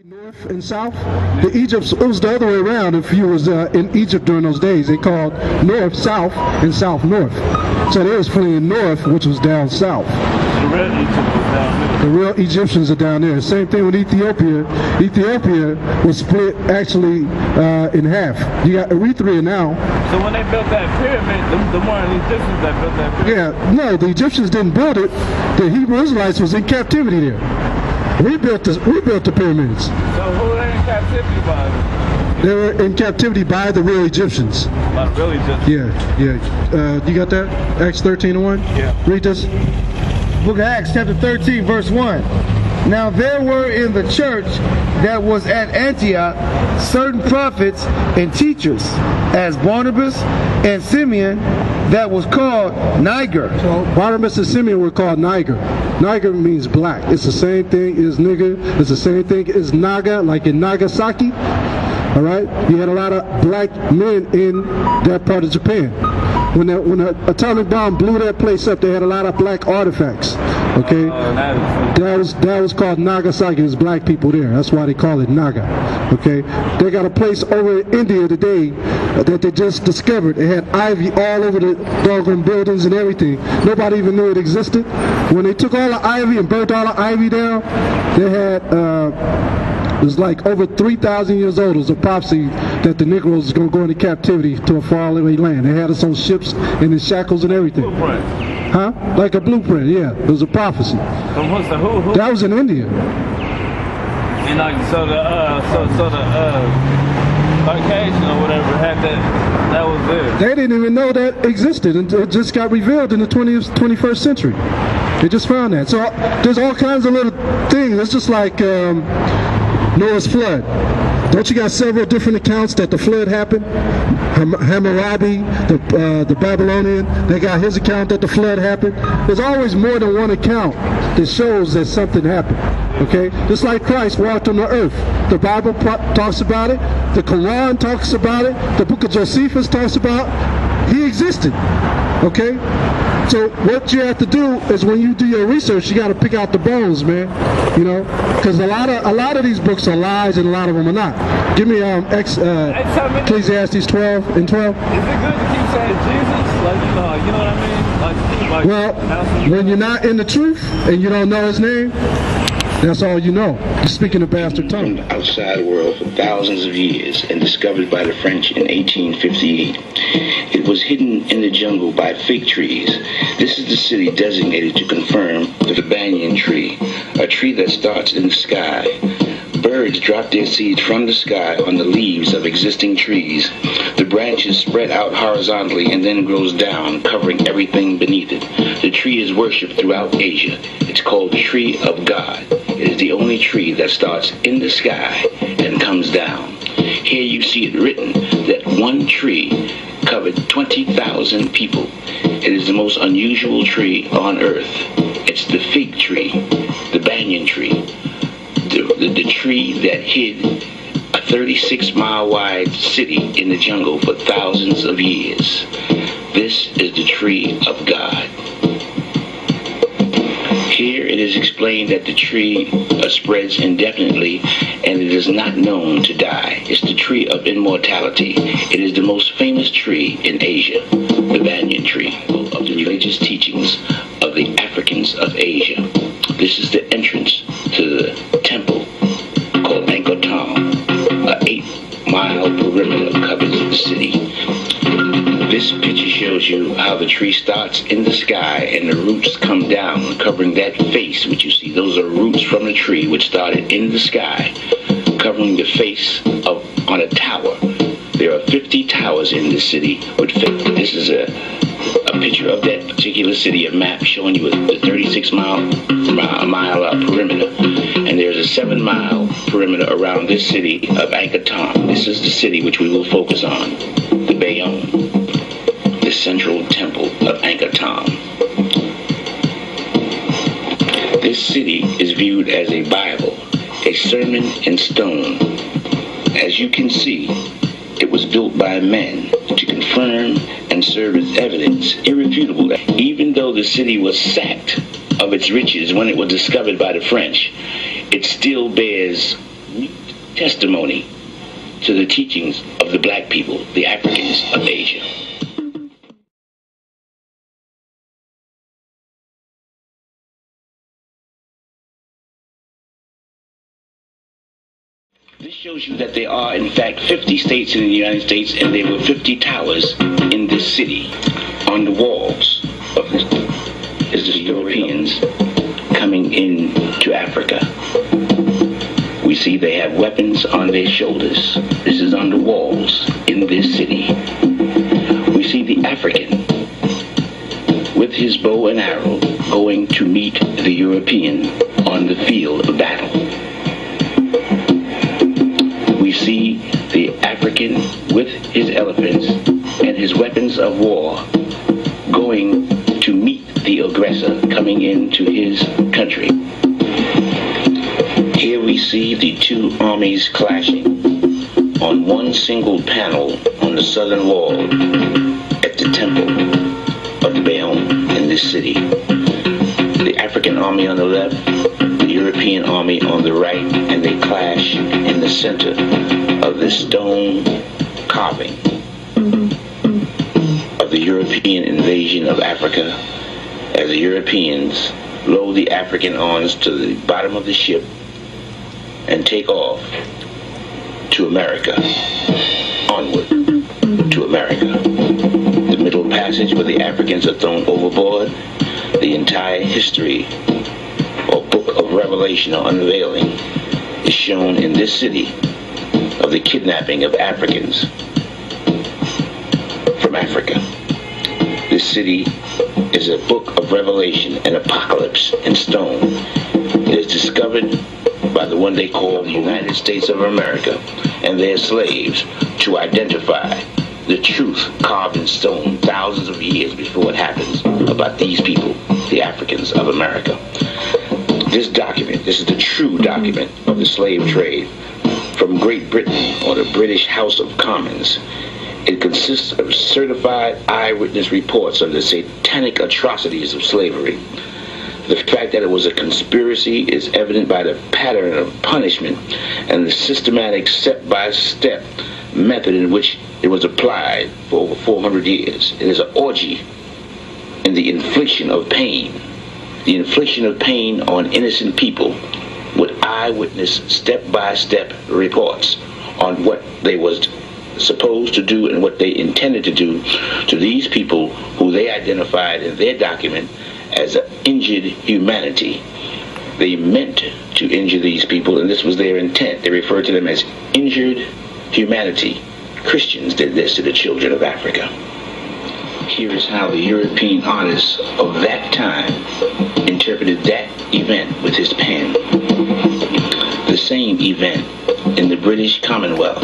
North and south. The Egypt, it was the other way around. If you was in Egypt during those days, they called north south and south north. So they was fleeing north, which was down south. The real Egypt was down there. The real Egyptians are down there. Same thing with Ethiopia. Ethiopia was split actually in half. You got Eritrea now. So when they built that pyramid, the more Egyptians that built that pyramid. Yeah, no, the Egyptians didn't build it. The Hebrew Israelites was in captivity there. We built the pyramids. So who are they in captivity by? They were in captivity by the real Egyptians. By the real Egyptians? Yeah. You got that? Acts 13:1? Yeah. Read this. Book of Acts chapter 13 verse 1. Now there were in the church that was at Antioch certain prophets and teachers, as Barnabas and Simeon, that was called Niger. So Barnabas and Simeon were called Niger. Niger means black. It's the same thing as nigger. It's the same thing as Naga, like in Nagasaki. All right? You had a lot of black men in that part of Japan. When the atomic bomb blew that place up, they had a lot of black artifacts. Okay, that was called Nagasaki. There's black people there. That's why they call it Naga. Okay, they got a place over in India today that they just discovered. They had ivy all over the doggone buildings and everything. Nobody even knew it existed. When they took all the ivy and burnt all the ivy down, they had it was like over 3,000 years old. It was a prophecy that the Negroes was going to go into captivity to a faraway land. They had us on ships and in shackles and everything. Blueprint. Huh? Like a blueprint, yeah. It was a prophecy. So what's the who? That was in India. And like so the Caucasian or whatever had that was there. They didn't even know that existed until it just got revealed in the 21st century. They just found that. So there's all kinds of little things. It's just like Noah's flood. Don't you got several different accounts that the flood happened? Hammurabi, the Babylonian, they got his account that the flood happened. There's always more than one account that shows that something happened. Okay? Just like Christ walked on the earth. The Bible talks about it. The Quran talks about it. The book of Josephus talks about it. He existed. Okay? So what you have to do is when you do your research, you got to pick out the bones, man. You know, because a lot of these books are lies and a lot of them are not. Give me Ecclesiastes 12 and 12. Is it good to keep saying Jesus? Like you know what I mean? Like well, when you're not in the truth and you don't know his name, that's all you know. You're speaking a bastard tongue. From the outside world for thousands of years and discovered by the French in 1858. It was hidden in the jungle by fig trees. This is the city designated to confirm the banyan tree, a tree that starts in the sky. Birds drop their seeds from the sky on the leaves of existing trees. The branches spread out horizontally and then grows down, covering everything beneath it. The tree is worshipped throughout Asia. It's called the tree of God. It is the only tree that starts in the sky and comes down. Here you see it written that one tree covered 20,000 people. It is the most unusual tree on earth. It's the fig tree, the banyan tree. The tree that hid a 36-mile wide city in the jungle for thousands of years. This is the tree of God. Here it is explained that the tree spreads indefinitely and it is not known to die. It's the tree of immortality. It is the most famous tree in Asia, the banyan tree of the religious teachings of the Africans of Asia. This is the entrance to the temple called Angkor Thom. An 8-mile perimeter covers the city. This picture shows you how the tree starts in the sky and the roots come down, covering that face which you see. Those are roots from the tree which started in the sky, covering the face on a tower. There are 50 towers in this city. This is a picture of that particular city, a map showing you the 36-mile perimeter. And there's a 7-mile perimeter around this city of Angkor Thom. This is the city which we will focus on, the Bayonne, the central temple of Angkor Thom. This city is viewed as a Bible, a sermon in stone. As you can see, it was built by men to confirm and serve as evidence, irrefutable. Even though the city was sacked of its riches when it was discovered by the French, it still bears testimony to the teachings of the black people, the Africans of Asia. This shows you that there are, in fact, 50 states in the United States, and there were 50 towers in this city. On the walls of this is the Europeans coming into Africa. We see they have weapons on their shoulders. This is on the walls in this city. We see the African with his bow and arrow going to meet the European on the field of battle. We see the African with his elephants and his weapons of war going to meet the aggressor coming into his country. Here we see the two armies clashing on one single panel on the southern wall at the temple of the Bayonne in this city. The African army on the left, the European army on the right, and they clash in the center of this stone carving of the European invasion of Africa, as the Europeans lower the African arms to the bottom of the ship and take off to America, onward to America. The Middle Passage where the Africans are thrown overboard, the entire history or book of Revelation or unveiling is shown in this city of the kidnapping of Africans from Africa. This city is a book of Revelation, an apocalypse in stone. It is discovered by the one they call the United States of America and their slaves to identify the truth carved in stone thousands of years before it happens about these people, the Africans of America. This document, this is the true document of the slave trade from Great Britain or the British House of Commons. It consists of certified eyewitness reports of the satanic atrocities of slavery. The fact that it was a conspiracy is evident by the pattern of punishment and the systematic step-by-step method in which it was applied for over 400 years. It is an orgy in the infliction of pain. The infliction of pain on innocent people with eyewitness step-by-step reports on what they was supposed to do and what they intended to do to these people who they identified in their document as injured humanity. They meant to injure these people, and this was their intent. They referred to them as injured humanity. Christians did this to the children of Africa. Here is how the European artist of that time interpreted that event with his pen. The same event in the British Commonwealth,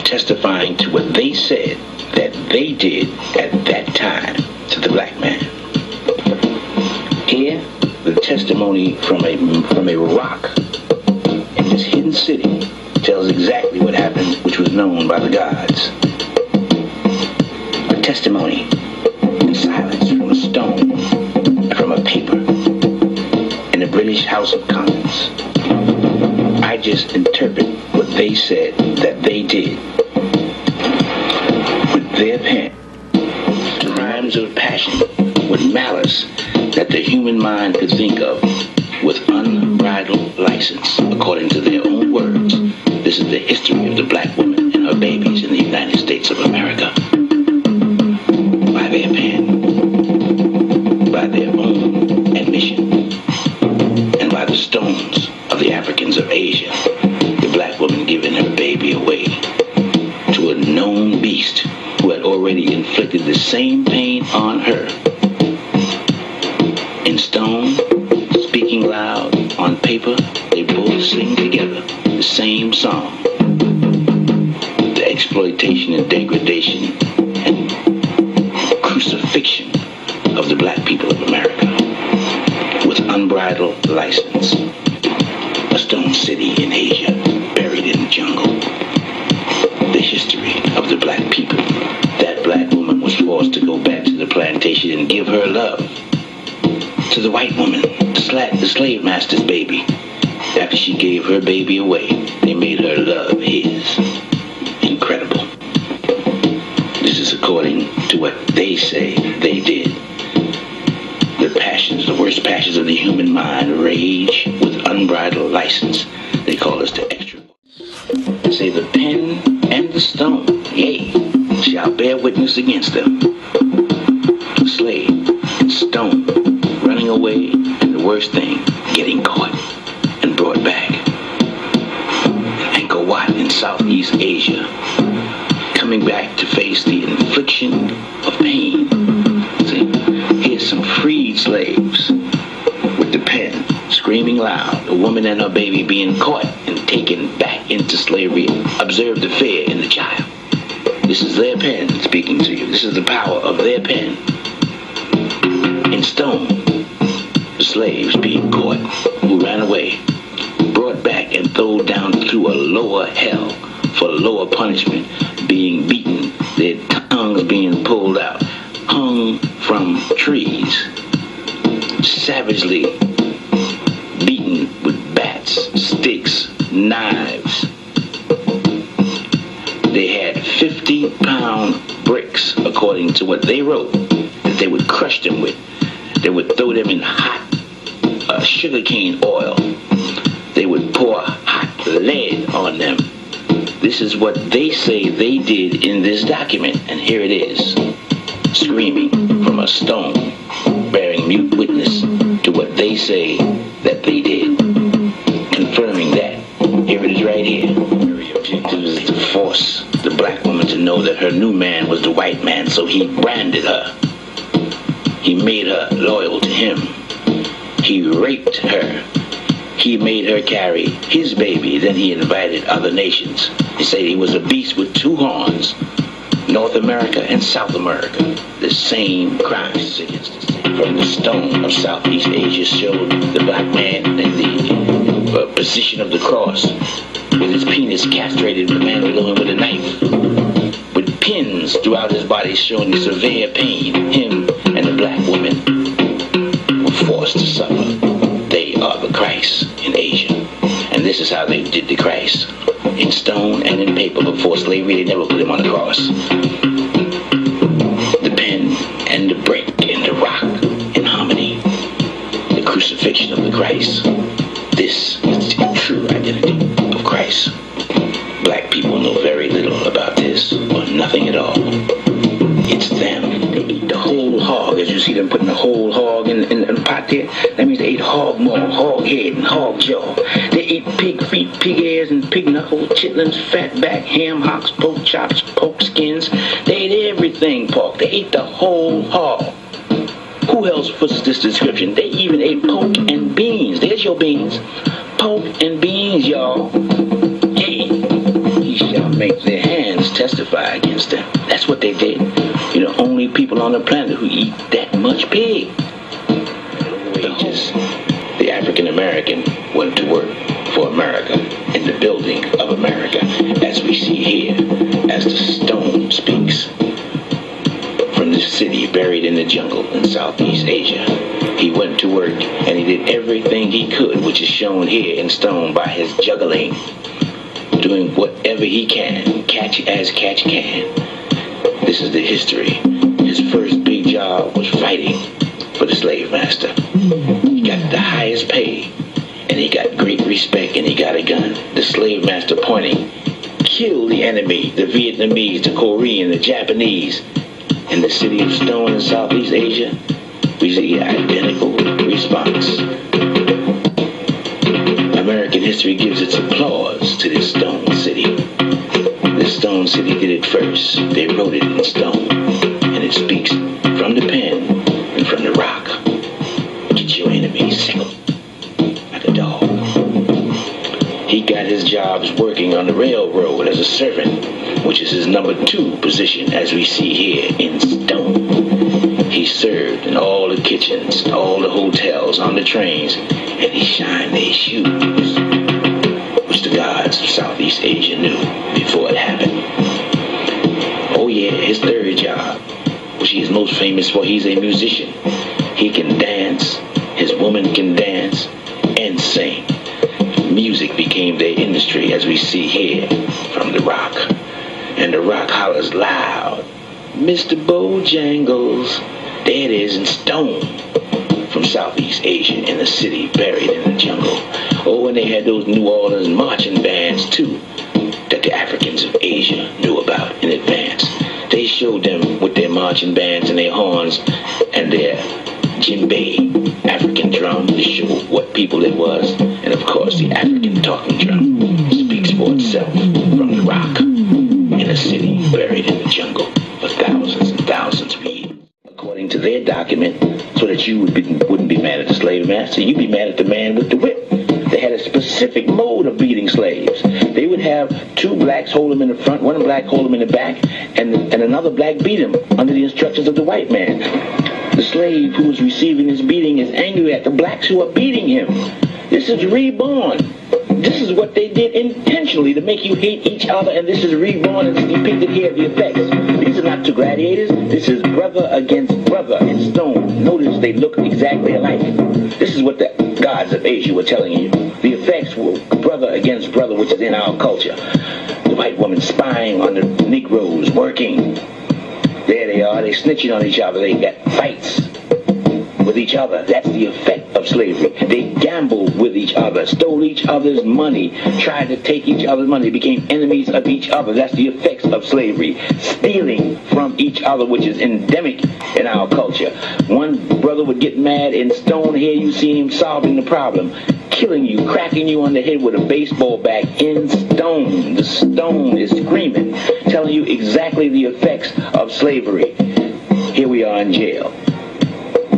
testifying to what they said that they did at that time to the black man. Here, the testimony from a rock in this hidden city tells exactly what happened, which was known by the gods. A testimony in silence from a stone, from a paper, in the British House of Commons. I just interpret what they said that they did with their pen, to rhymes of passion, with malice that the human mind could think of, with unbridled license, according to their own words. This is the history of the black woman and her babies in the United States of America. By their pen, by their own admission, and by the stones of the Africans of Asia, the black woman giving her baby away to a known beast who had already inflicted the same pain on her. In stone, speaking loud, on paper, they both sing together the same song. The exploitation and degradation and crucifixion of the black people of America with unbridled license. A stone city in Asia, buried in the jungle. The history of the black people. That black woman was forced to go back to the plantation and give her love to the white woman, the slave master's baby. After she gave her baby away, they made her love his. Incredible. This is according to what they say they did. The passions, the worst passions of the human mind, rage with unbridled license. They call us the extra. They say the pen and the stone, yea, shall bear witness against them. Slave, stone, running away, and the worst thing, getting caught and brought back. Angkor Wat in Southeast Asia, coming back to face the infliction of pain. See, here's some freed slaves with the pen, screaming loud, a woman and her baby being caught and taken back into slavery. Observe the fear in the child. This is their pen speaking to you. This is the power of their pen. In stone, the slaves being caught, who ran away, brought back and thrown down through a lower hell for lower punishment, being beaten, their tongues being pulled out, hung from trees, savagely beaten with bats, sticks, knives. They had 50-pound bricks, according to what they wrote, that they would crush them with. They would throw them in hot sugarcane oil. They would pour hot lead on them. This is what they say they did in this document, and here it is, screaming from a stone, bearing mute witness to what they say that they did, confirming that. Here it is right here. Very objective is to force the black woman to know that her new man was the white man, so he branded her. He made her loyal to him. He raped her. He made her carry his baby. Then he invited other nations. He said he was a beast with two horns. North America and South America, the same crimes against the same. From the stone of Southeast Asia showed the black man in the position of the cross, with his penis castrated, the man below him with a knife, with pins throughout his body showing severe pain. Him and the black woman were forced to suffer. They are the Christ in Asia. And this is how they did the Christ. In stone and in paper. Before slavery, they never put him on the cross. The pen and the brick and the rock in harmony. The crucifixion of the Christ. This is the true identity of Christ. Black people know very little about this, or nothing at all. It's them. They eat the whole hog. As you see them putting the whole hog in the pot there, that means they ate hog maw, hog head, and hog jaw. They ate pig feet, pig ears, and pig knuckles, chitlins, fat back, ham hocks, pork chops, pork skins. They ate everything pork. They ate the whole hog. Who else fits this description? They even ate pork and beans. There's your beans. Pork and beans, y'all. He shall make their hands testify against them. That's what they did. You're the only people on the planet who eat that much pig. The African American went to work for America in the building of America, as we see here, as the stone speaks. From this city buried in the jungle in Southeast Asia, he went to work and he did everything he could, which is shown here in stone by his juggling, doing whatever he can, catch as catch can. This is the history. His first big job was fighting for the slave master. He got the highest pay, and he got great respect, and he got a gun. The slave master pointing, kill the enemy, the Vietnamese, the Korean, the Japanese. In the city of Stone in Southeast Asia, we see identical response. American history gives its applause to this stone city. This stone city did it first. They wrote it in stone, and it speaks from the pen and from the rock. Get your enemy sick like a dog. He got his jobs working on the railroad as a servant, which is his number 2 position, as we see here in stone. He served in all the kitchens, all the hotels, on the trains, and he shined their shoes, which the gods of Southeast Asia knew before it happened. Oh yeah, his 3rd job, which he is most famous for, he's a musician. He can dance, his woman can dance and sing. became their industry, as we see here from the rock. And the rock hollers loud, Mr. Bojangles, there it is in stone. From Southeast Asia in the city, buried in the jungle. Oh, and they had those New Orleans marching bands too, that the Africans of Asia knew about in advance. They showed them with their marching bands and their horns and their djembe, African drum, to show what people it was. And of course, the African talking drum speaks for itself from the rock in a city buried in the jungle for thousands and thousands of years. According to their document, so that you wouldn't be mad at the slave master, you'd be mad at the man with the whip. They had a specific mode of beating slaves. They would have two blacks hold them in the front, one black hold them in the back, and another black beat him under the instructions of the white man. The slave who is receiving this beating is angry at the blacks who are beating him. This is reborn. This is what they did intentionally to make you hate each other, and this is reborn and it's depicted here, the effects. These are not two gladiators. This is brother against brother in stone. Notice they look exactly alike. This is what the gods of Asia were telling you. The effects were brother against brother, which is in our culture. The white woman spying on the Negroes, working. There they are, they snitching on each other, they got fights with each other. That's the effect of slavery. They gambled with each other, stole each other's money, tried to take each other's money, became enemies of each other. That's the effects of slavery. Stealing from each other, which is endemic in our culture. One brother would get mad in stone. Here you see him solving the problem, killing you, cracking you on the head with a baseball bat in stone. The stone is screaming, telling you exactly the effects of slavery. Here we are in jail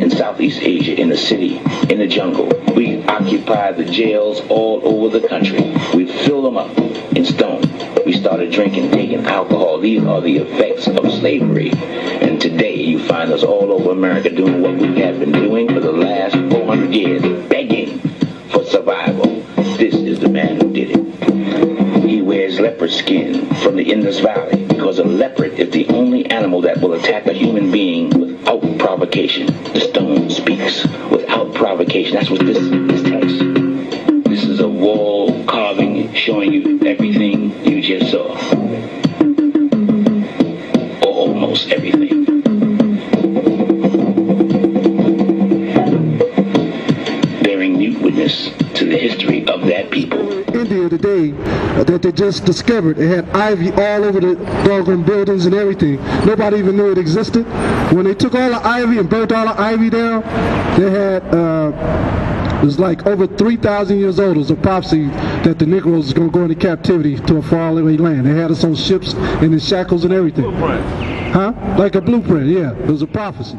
in Southeast Asia, in the city, in the jungle. We occupy the jails all over the country. We fill them up in stone. We started drinking, taking alcohol. These are the effects of slavery. And today you find us all over America doing what we have been doing for the last 400 years, begging for survival. This is the man who did it. He wears leopard skin from the Indus Valley because a leopard is the only animal that will attack a human being without provocation. The stone speaks without provocation. That's what this tells. This is a wall carving showing you everything you just saw. Or almost everything. Bearing mute witness to the history of that people. India today that they just discovered. It had ivy all over the doggone buildings and everything. Nobody even knew it existed. When they took all the ivy and burnt all the ivy down, they had it was like over 3,000 years old. It was a prophecy that the Negroes was going to go into captivity to a faraway land. They had us on ships and in shackles and everything. Blueprint. Huh? Like a blueprint, yeah. It was a prophecy.